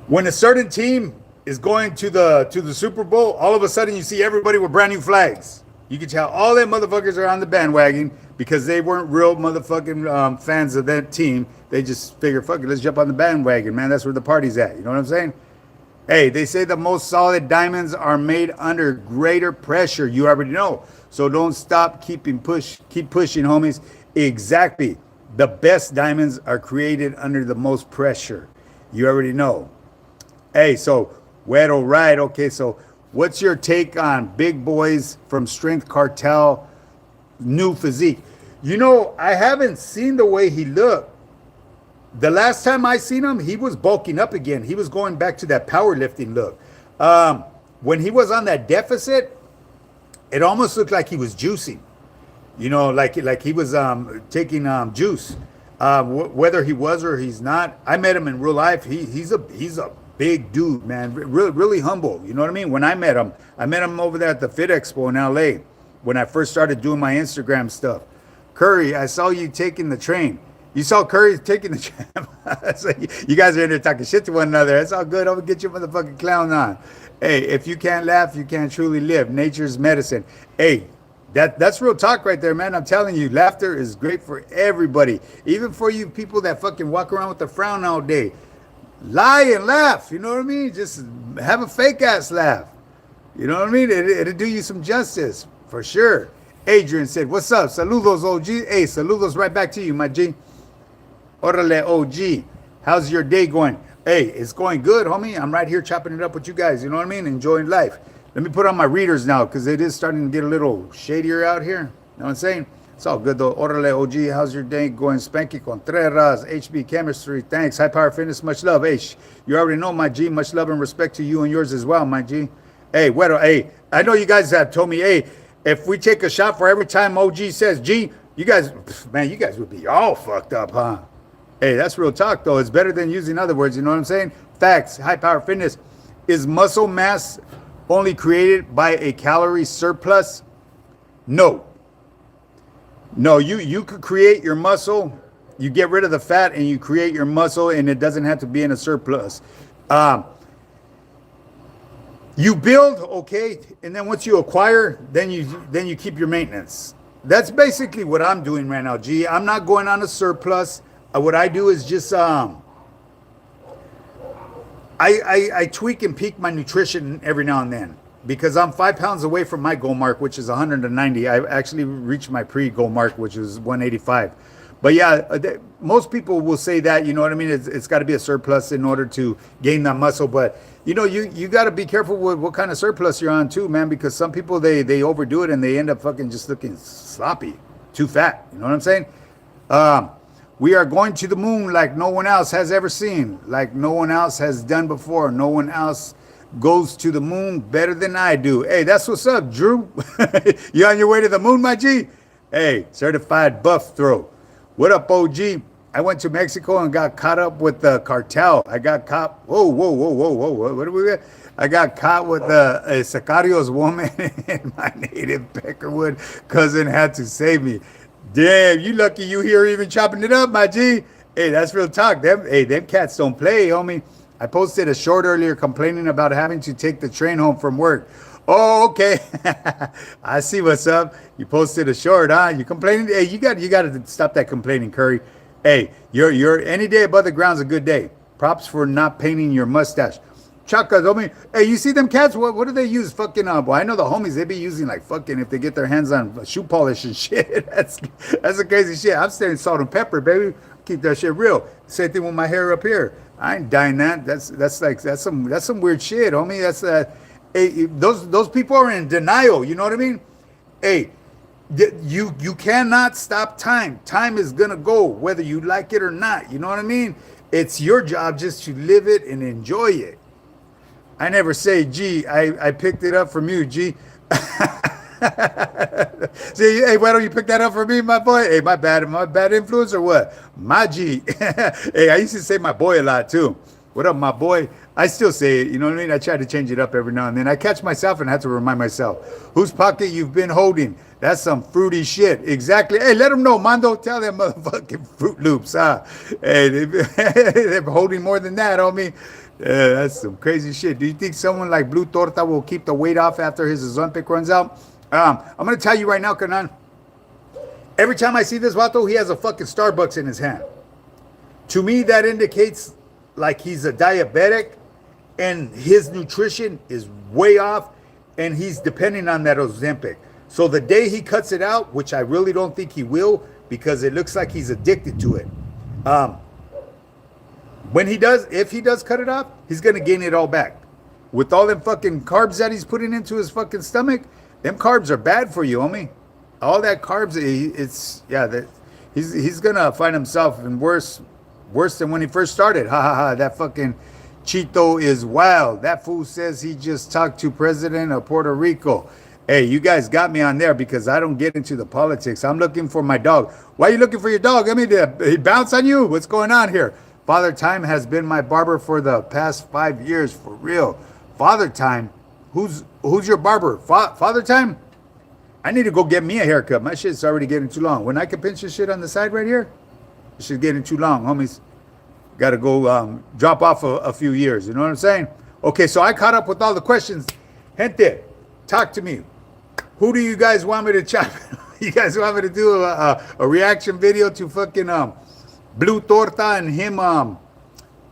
When a certain team is going to the Super Bowl, all of a sudden you see everybody with brand new flags. You can tell all them motherfuckers are on the bandwagon because they weren't real motherfucking fans of that team. They just figure, fuck it, let's jump on the bandwagon, man. That's where the party's at. You know what I'm saying? Hey, they say the most solid diamonds are made under greater pressure. You already know. So don't stop. Keep pushing, homies. Exactly. The best diamonds are created under the most pressure. You already know. Hey, so Weddle, right? Okay, so what's your take on Big Boys from Strength Cartel new physique? You know, I haven't seen the way he looked. The last time I seen him, he was bulking up again. He was going back to that powerlifting look. When he was on that deficit, it almost looked like he was juicing. You know, like he was taking juice. Whether he was or he's not, I met him in real life. He's a big dude, man. Really humble. You know what I mean? When I met him over there at the Fit Expo in LA when I first started doing my Instagram stuff. Curry, I saw you taking the train. You saw Curry taking the train. So you guys are in there talking shit to one another. That's all good. I'm gonna get your motherfucking clown on. Hey, if you can't laugh, you can't truly live. Nature's medicine. Hey, that's real talk right there, man. I'm telling you, laughter is great for everybody. Even for you people that fucking walk around with a frown all day. Lie and laugh, you know what I mean? Just have a fake ass laugh. You know what I mean? It'll do you some justice, for sure. Adrian said, what's up? Saludos, OG. Hey, saludos right back to you, my G. Orale, OG. How's your day going? Hey, it's going good, homie. I'm right here chopping it up with you guys, you know what I mean? Enjoying life. Let me put on my readers now, because it is starting to get a little shadier out here. You know what I'm saying? It's all good though. Orale, OG, how's your day going? Spanky Contreras, HB Chemistry, thanks. High Power Fitness, much love. Hey, you already know, my G. Much love and respect to you and yours as well, my G. Hey, hey, I know you guys have told me, hey, if we take a shot for every time OG says G, you guys, man, you guys would be all fucked up, huh? Hey, that's real talk though. It's better than using other words, you know what I'm saying? Facts. High Power Fitness. Is muscle mass only created by a calorie surplus? No. No, you could create your muscle. You get rid of the fat and you create your muscle, and it doesn't have to be in a surplus. You build, okay, and then once you acquire, then you keep your maintenance. That's basically what I'm doing right now, G. I'm not going on a surplus. What I do is just I tweak and peak my nutrition every now and then, because I'm 5 pounds away from my goal mark, which is 190. I actually reached my pre-goal mark, which was 185. But yeah, most people will say that, you know what I mean? It's got to be a surplus in order to gain that muscle. But, you know, you got to be careful with what kind of surplus you're on too, man, because some people, they overdo it and they end up fucking just looking sloppy, too fat. You know what I'm saying? We are going to the moon like no one else has ever seen, like no one else has done before. No one else goes to the moon better than I do. Hey, that's what's up, Drew. You on your way to the moon, my G? Hey, certified buff throw. What up, OG? I went to Mexico and got caught up with the cartel. I got caught. Whoa. What do we get? I got caught with a Sicario's woman and my native Peckerwood cousin had to save me. Damn, you lucky you here even chopping it up, my G. Hey, that's real talk. Them cats don't play, homie. I posted a short earlier complaining about having to take the train home from work. Oh, okay. I see what's up. You posted a short, huh? You complaining? Hey, you got to stop that complaining, Curry. Hey, you're any day above the ground's a good day. Props for not painting your mustache. Chakas, homie. Hey, you see them cats? What do they use? Fucking well, I know the homies, they be using like fucking if they get their hands on shoe polish and shit. That's a crazy shit. I'm saying salt and pepper, baby. Keep that shit real. Same thing with my hair up here. I ain't dying that. That's some weird shit, homie. Hey, those people are in denial. You know what I mean? Hey, you cannot stop time. Time is gonna go whether you like it or not. You know what I mean? It's your job just to live it and enjoy it. I never say, gee, I picked it up from you, G. See, hey, why don't you pick that up for me, my boy? Hey, my bad influence or what? My G. Hey, I used to say my boy a lot too. What up, my boy? I still say it, you know what I mean? I try to change it up every now and then. I catch myself and I have to remind myself, whose pocket you've been holding? That's some fruity shit. Exactly. Hey, let them know, Mondo. Tell them motherfucking Fruit Loops, huh? Hey, they're holding more than that, homie. That's some crazy shit. Do you think someone like Blue Torta will keep the weight off after his Ozempic runs out? I'm going to tell you right now, Kanan. Every time I see this vato, he has a fucking Starbucks in his hand. To me, that indicates like he's a diabetic and his nutrition is way off and he's depending on that Ozempic. So the day he cuts it out, which I really don't think he will because it looks like he's addicted to it. When he does, if he does cut it off, he's going to gain it all back. With all them fucking carbs that he's putting into his fucking stomach, them carbs are bad for you, homie. All that carbs, he's going to find himself in worse than when he first started. Ha ha ha, that fucking Cheeto is wild. That fool says he just talked to President of Puerto Rico. Hey, you guys got me on there because I don't get into the politics. I'm looking for my dog. Why are you looking for your dog? I mean, did he bounce on you? What's going on here? Father Time has been my barber for the past 5 years, for real. Father Time? Who's your barber? Father Time? I need to go get me a haircut. My shit's already getting too long. When I can pinch this shit on the side right here, this shit's getting too long, homies. Got to go drop off a few years. You know what I'm saying? Okay, so I caught up with all the questions. Gente, talk to me. Who do you guys want me to chop? You guys want me to do a reaction video to fucking Blue Torta and him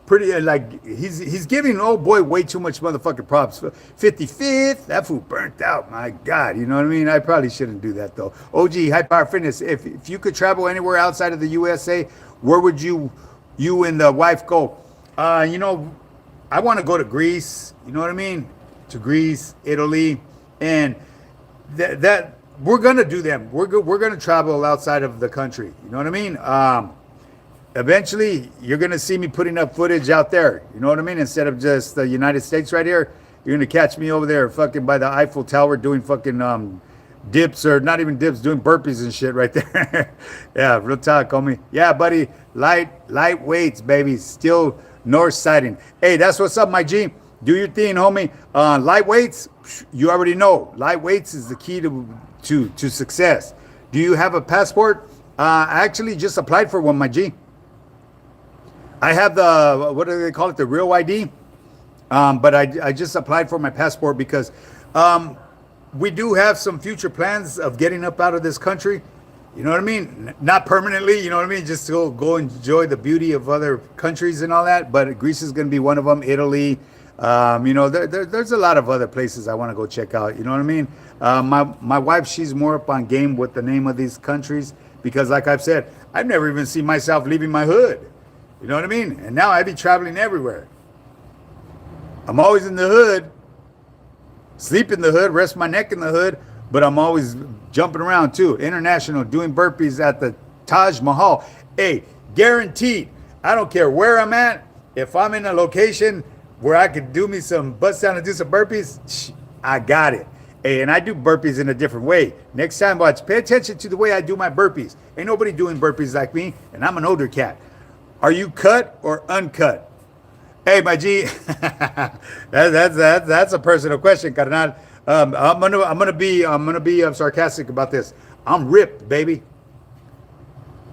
pretty like he's giving old boy way too much motherfucking props. 55th, that fool burnt out. My God, you know what I mean? I probably shouldn't do that though. OG High Power Fitness. If you could travel anywhere outside of the USA, where would you and the wife go? You know, I want to go to Greece. You know what I mean? To Greece, Italy, and that we're gonna do them. We're gonna travel outside of the country. You know what I mean? Eventually, you're gonna see me putting up footage out there. You know what I mean? Instead of just the United States right here, you're gonna catch me over there, fucking by the Eiffel Tower, doing fucking dips or not even dips, doing burpees and shit right there. Yeah, real talk, homie. Yeah, buddy, light weights, baby. Still north siding. Hey, that's what's up, my G. Do your thing, homie. Light weights, you already know. Light weights is the key to success. Do you have a passport? I actually just applied for one, my G. I have the, what do they call it, the real ID? But I just applied for my passport because we do have some future plans of getting up out of this country. You know what I mean? Not permanently, you know what I mean? Just to go enjoy the beauty of other countries and all that. But Greece is going to be one of them, Italy. You know, there's a lot of other places I want to go check out. You know what I mean? My wife, she's more up on game with the name of these countries because, like I've said, I've never even seen myself leaving my hood. You know what I mean? And now I be traveling everywhere. I'm always in the hood, sleep in the hood, rest my neck in the hood, but I'm always jumping around too. International, doing burpees at the Taj Mahal. Hey, guaranteed. I don't care where I'm at. If I'm in a location where I could do me some bust down and do some burpees, I got it. Hey, and I do burpees in a different way. Next time, watch. Pay attention to the way I do my burpees. Ain't nobody doing burpees like me, and I'm an older cat. Are you cut or uncut? Hey, my G, that's a personal question, carnal. I'm gonna be sarcastic about this. I'm ripped, baby,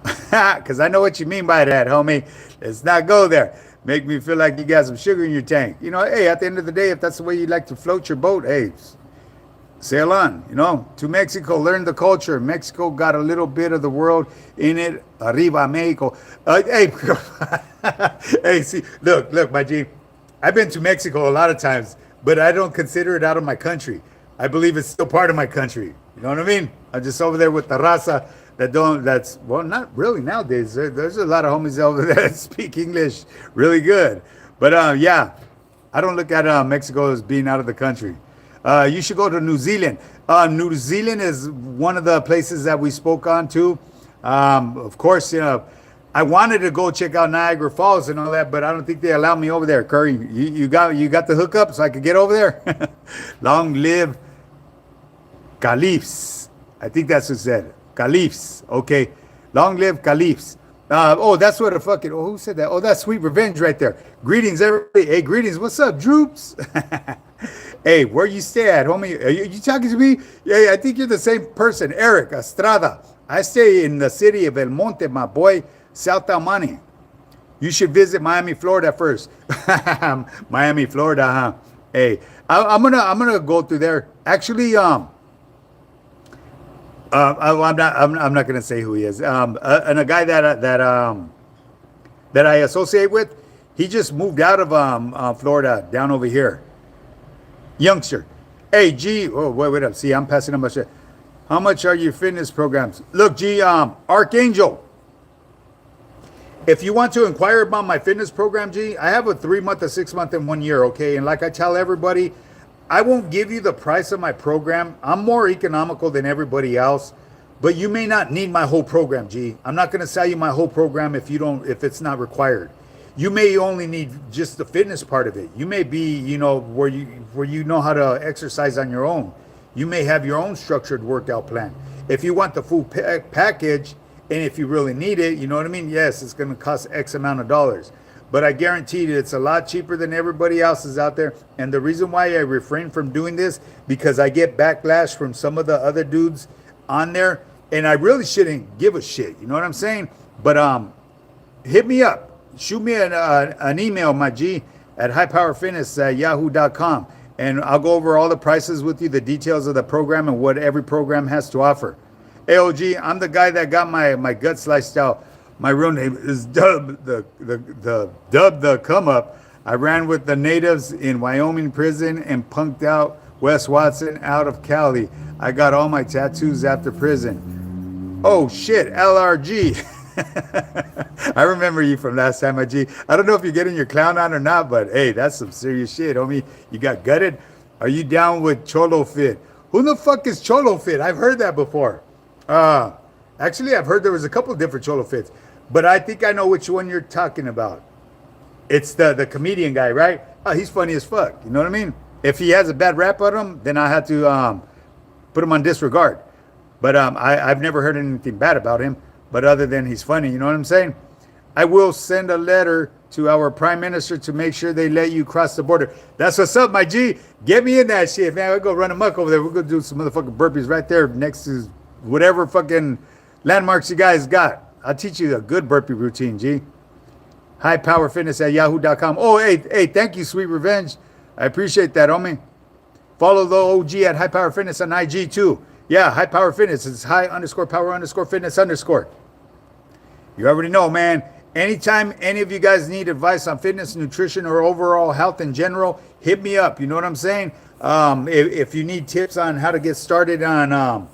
because I know what you mean by that, homie. Let's not go there. Make me feel like you got some sugar in your tank. Hey, at the end of the day, if that's the way you like to float your boat, hey, sail on, to Mexico, learn the culture. Mexico got a little bit of the world in it. Arriba, Mexico. Hey, hey, see, look, my G. I've been to Mexico a lot of times, but I don't consider it out of my country. I believe it's still part of my country. You know what I mean? I'm just over there with the raza that's, well, not really nowadays. There's a lot of homies over there that speak English really good. But yeah, I don't look at Mexico as being out of the country. You should go to New Zealand. New Zealand is one of the places that we spoke on too. Of course, I wanted to go check out Niagara Falls and all that, but I don't think they allow me over there. Curry, you got the hookup so I could get over there. Long live Caliphs. I think that's what it said. Caliphs. Okay. Long live Caliphs. That's what who said that? Oh, that's Sweet Revenge right there. Greetings, everybody. Hey, greetings. What's up, Droops? Hey, where you stay at, homie? Are you talking to me? Yeah, I think you're the same person. Eric Estrada. I stay in the city of El Monte, my boy, South Almani. You should visit Miami, Florida first. Miami, Florida, huh? Hey, I'm gonna go through there. Actually, I'm not gonna say who he is. And a guy that I associate with, he just moved out of Florida down over here. Youngster. Hey, G. Oh, wait up. See, I'm passing up my shit. How much are your fitness programs? Look, G. Archangel. If you want to inquire about my fitness program, G, I have a 3-month, a 6-month, and 1 year. Okay, and like I tell everybody, I won't give you the price of my program. I'm more economical than everybody else, but you may not need my whole program, G. I'm not going to sell you my whole program if it's not required. You may only need just the fitness part of it. You may be, where you know how to exercise on your own. You may have your own structured workout plan. If you want the full package, and if you really need it, you know what I mean? Yes, it's going to cost X amount of dollars. But I guarantee you it's a lot cheaper than everybody else's out there. And the reason why I refrain from doing this, because I get backlash from some of the other dudes on there. And I really shouldn't give a shit. You know what I'm saying? But hit me up. Shoot me an email, my G, at highpowerfitness@yahoo.com. And I'll go over all the prices with you, the details of the program and what every program has to offer. AOG, I'm the guy that got my gut sliced out. My real name is Dub, the come up. I ran with the natives in Wyoming prison and punked out Wes Watson out of Cali. I got all my tattoos after prison. Oh shit, LRG. I remember you from last time, my G. I don't know if you're getting your clown on or not, but hey, that's some serious shit, homie. You got gutted? Are you down with Cholo Fit? Who the fuck is Cholo Fit? I've heard that before. Actually, I've heard there was a couple of different Cholo Fits, but I think I know which one you're talking about. It's the comedian guy, right? Oh, he's funny as fuck. You know what I mean? If he has a bad rap on him, then I have to put him on disregard. But I've never heard anything bad about him. But other than he's funny, you know what I'm saying? I will send a letter to our prime minister to make sure they let you cross the border. That's what's up, my G. Get me in that shit, man. We'll go run amok over there. We're going to do some motherfucking burpees right there next to whatever fucking landmarks you guys got. I'll teach you a good burpee routine, G. highpowerfitness@yahoo.com. Oh, hey, thank you, Sweet Revenge. I appreciate that, homie. Follow the OG at High Power Fitness on IG too. Yeah, High Power Fitness. It's high_power_fitness_. You already know, man. Anytime any of you guys need advice on fitness, nutrition, or overall health in general, hit me up. You know what I'm saying? If you need tips on how to get started on,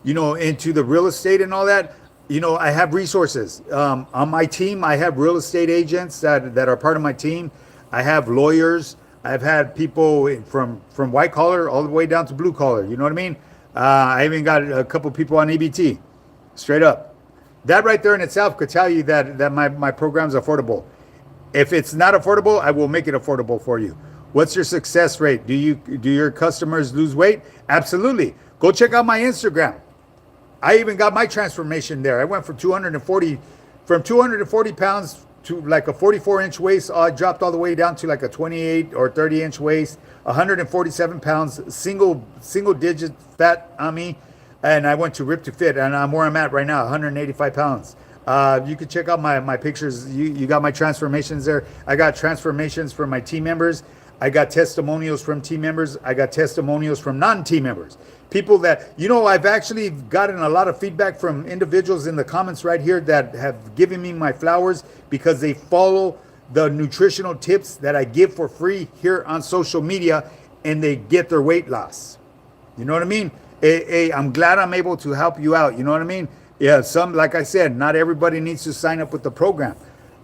into the real estate and all that, I have resources. On my team, I have real estate agents that are part of my team. I have lawyers. I've had people from white collar all the way down to blue collar. You know what I mean? I even got a couple people on EBT, straight up. That right there in itself could tell you that my program's affordable. If it's not affordable, I will make it affordable for you. What's your success rate? Do your customers lose weight? Absolutely. Go check out my Instagram. I even got my transformation there. I went from 240 pounds to like a 44-inch waist. I dropped all the way down to like a 28 or 30-inch waist. 147 pounds, single digit fat on me, and I went to Rip to Fit, and I'm where I'm at right now, 185 pounds. You can check out my pictures. You got my transformations there. I got transformations from my team members. I got testimonials from team members. I got testimonials from non-team members. People that, I've actually gotten a lot of feedback from individuals in the comments right here that have given me my flowers because they follow the nutritional tips that I give for free here on social media, and they get their weight loss. You know what I mean? Hey, I'm glad I'm able to help you out. You know what I mean? Yeah, like I said, not everybody needs to sign up with the program.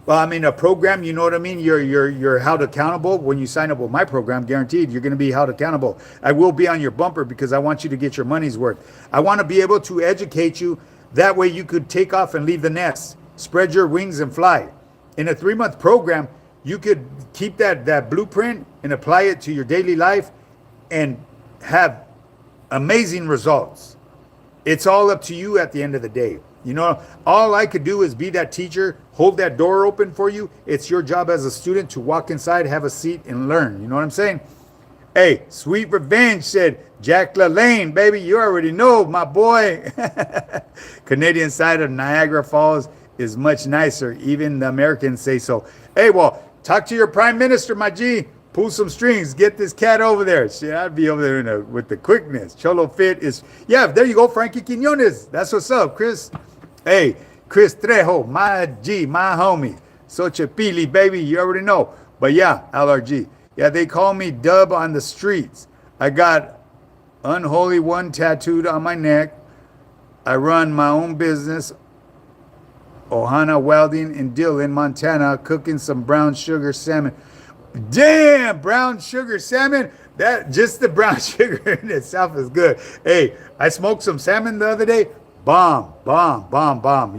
Well, I mean, a program, you know what I mean? You're held accountable when you sign up with my program, guaranteed. You're going to be held accountable. I will be on your bumper because I want you to get your money's worth. I want to be able to educate you. That way you could take off and leave the nest, spread your wings and fly. In a 3-month program, you could keep that blueprint and apply it to your daily life and have amazing results. It's all up to you at the end of the day. All I could do is be that teacher, hold that door open for you. It's your job as a student to walk inside, have a seat, and learn. You know what I'm saying? Hey, Sweet Revenge said, Jack LaLanne, baby, you already know, my boy. Canadian side of Niagara Falls is much nicer. Even the Americans say so. Hey, well, talk to your prime minister, my G. Pull some strings. Get this cat over there. Shit, I'd be over there with the quickness. Cholo Fit is... Yeah, there you go, Frankie Quinones. That's what's up, Chris. Hey, Chris Trejo, my G, my homie. Xochipilli, baby, you already know. But yeah, LRG. Yeah, they call me Dub on the streets. I got Unholy One tattooed on my neck. I run my own business, Ohana Welding in Dillon, Montana, cooking some brown sugar salmon. Damn, brown sugar salmon. That just the brown sugar in itself is good. Hey, I smoked some salmon the other day. Bomb.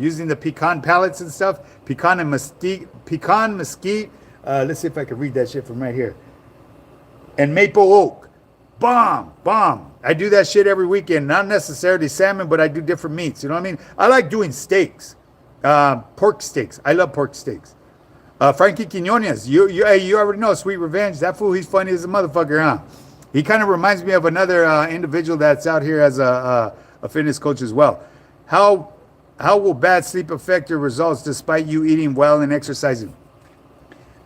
Using the pecan pellets and stuff. Pecan mesquite. Let's see if I can read that shit from right here. And maple oak. Bomb. I do that shit every weekend. Not necessarily salmon, but I do different meats. You know what I mean? I like doing steaks. Pork steaks. I love pork steaks. Frankie Quinones, you already know Sweet Revenge. That fool, he's funny as a motherfucker, huh? He kind of reminds me of another individual that's out here as a fitness coach as well. How will bad sleep affect your results despite you eating well and exercising?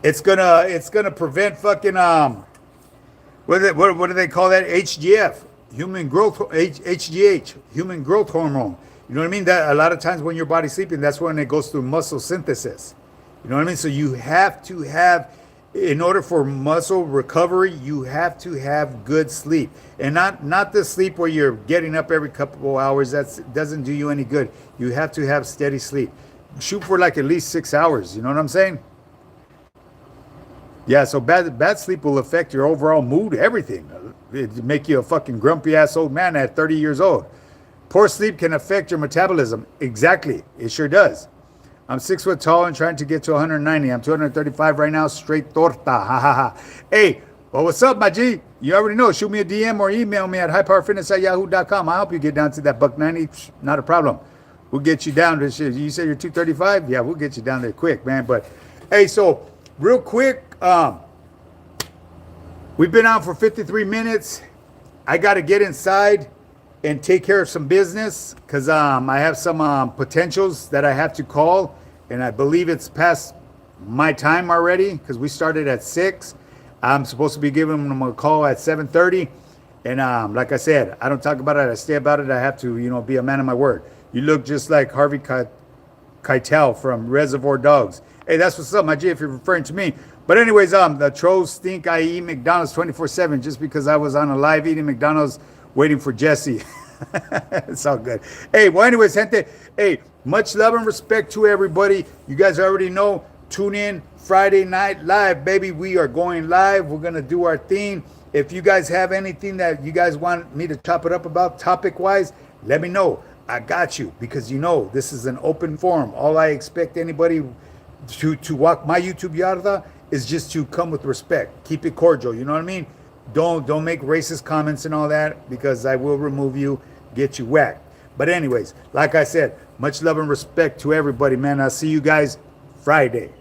It's gonna prevent fucking what do they call that? HGF, HGH, human growth hormone. You know what I mean? That a lot of times when your body's sleeping, that's when it goes through muscle synthesis. You know what I mean? So you have to have, in order for muscle recovery, you have to have good sleep. And not the sleep where you're getting up every couple of hours. That doesn't do you any good. You have to have steady sleep. Shoot for like at least 6 hours. You know what I'm saying? Yeah, so bad sleep will affect your overall mood, everything. It'll make you a fucking grumpy ass old man at 30 years old. Poor sleep can affect your metabolism. Exactly. It sure does. I'm 6 foot tall and trying to get to 190. I'm 235 right now. Straight torta. Ha ha ha. Hey, well, what's up, my G? You already know. Shoot me a DM or email me at highpowerfitness@yahoo.com. I'll help you get down to that $190. Not a problem. We'll get you down to shit. You say you're 235? Yeah, we'll get you down there quick, man. But hey, so real quick, we've been on for 53 minutes. I got to get inside and take care of some business because I have some potentials that I have to call, and I believe it's past my time already because we started at 6. I'm supposed to be giving them a call at 7:30, and like I said, I don't talk about it, I stay about it. I have to, be a man of my word. You look just like Harvey Keitel from Reservoir Dogs. Hey, that's what's up, my G, if you're referring to me. But anyways, the trolls think I eat McDonald's 24/7 just because I was on a live eating McDonald's waiting for Jesse. It's all good. Hey, well, anyways, gente, hey, much love and respect to everybody. You guys already know, tune in Friday night live, baby. We are going live. We're going to do our thing. If you guys have anything that you guys want me to chop it up about topic-wise, let me know. I got you because, this is an open forum. All I expect anybody to walk my YouTube yarda is just to come with respect. Keep it cordial. You know what I mean? Don't make racist comments and all that because I will remove you, get you whacked. But anyways, like I said, much love and respect to everybody, man. I'll see you guys Friday.